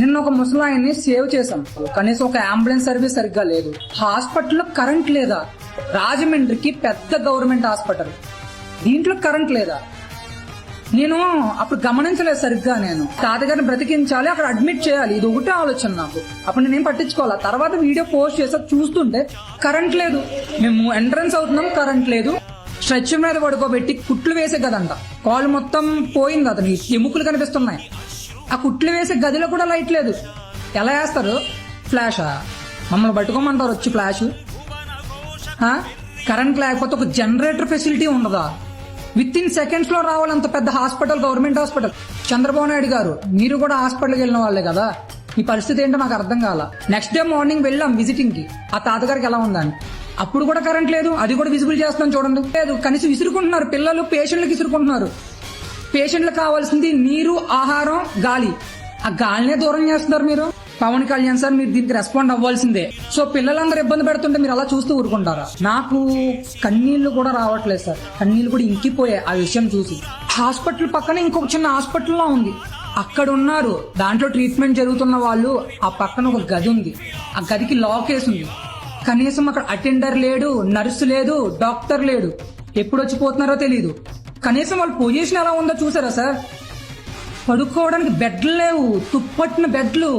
నిన్న ఒక ముసలాయన్ని సేవ్ చేశాం, కనీసం ఒక అంబులెన్స్ సర్వీస్ సరిగ్గా లేదు. హాస్పిటల్లో కరెంట్ లేదా? రాజమండ్రికి పెద్ద గవర్నమెంట్ హాస్పిటల్, దీంట్లో కరెంట్ లేదా? నేను అప్పుడు గమనించలేదు సరిగ్గా. నేను తాతగారిని బ్రతికించాలి, అక్కడ అడ్మిట్ చేయాలి, ఇది ఒకటే ఆలోచన నాకు. అప్పుడు నేనేం పట్టించుకోవాలా. తర్వాత వీడియో పోస్ట్ చేసా, చూస్తుంటే కరెంట్ లేదు. మేము ఎంట్రన్స్ అవుతున్నాం, కరెంట్ లేదు. స్ట్రెచ్ మీద పడుకోబెట్టి కుట్లు వేసే గదంట, కాలు మొత్తం పోయింది, అతనికి ఎముకలు కనిపిస్తున్నాయి. ఆ కుట్లు వేసే గదిలో కూడా లైట్ లేదు. ఎలా వేస్తారు? ఫ్లాషా? మమ్మల్ని పట్టుకోమంటారు వచ్చి ఫ్లాష్? కరెంట్ లేకపోతే ఒక జనరేటర్ ఫెసిలిటీ ఉండదా? విత్ ఇన్ సెకండ్స్ లో రావాలంత పెద్ద hospital, government hospital. Chandrababu Naidu గారు, మీరు కూడా హాస్పిటల్కి వెళ్ళిన వాళ్ళే కదా, ఈ పరిస్థితి ఏంటో నాకు అర్థం కాల. నెక్స్ట్ డే మార్నింగ్ వెళ్ళాం విజిటింగ్ కి, ఆ తాతగారికి ఎలా ఉందని. అప్పుడు కూడా కరెంట్ లేదు, అది కూడా విజిబుల్ చేస్తున్నాం చూడండి. లేదు, కనీసం విసురుకుంటున్నారు పిల్లలు, పేషెంట్లకు విసురుకుంటున్నారు. పేషెంట్లకు కావాల్సింది నీరు, ఆహారం, గాలి. ఆ గాలినే దూరం చేస్తున్నారు మీరు. పవన్ కళ్యాణ్ సార్, మీరు దీనికి రెస్పాండ్ అవ్వాల్సిందే. సో పిల్లలందరూ ఇబ్బంది పెడుతుంటే మీరు అలా చూస్తూ ఊరుకుంటారా? నాకు కన్నీళ్లు కూడా రావట్లేదు సార్, కన్నీళ్లు కూడా ఇంకిపోయాయి ఆ విషయం చూసి. హాస్పిటల్ పక్కన ఇంకొక చిన్న హాస్పిటల్లో ఉంది, అక్కడ ఉన్నారు, దాంట్లో ట్రీట్మెంట్ జరుగుతున్న వాళ్ళు. ఆ పక్కన ఒక గది ఉంది, ఆ గదికి లాక్ వేసి ఉంది. కనీసం అక్కడ అటెండర్ లేడు, నర్సు లేదు, డాక్టర్ లేడు. ఎప్పుడు వచ్చిపోతున్నారో తెలీదు. కనీసం వాళ్ళ పొజిషన్ ఎలా ఉందో చూసారా సార్? పడుకోవడానికి బెడ్లు లేవు, తుప్పట్టిన బెడ్లు.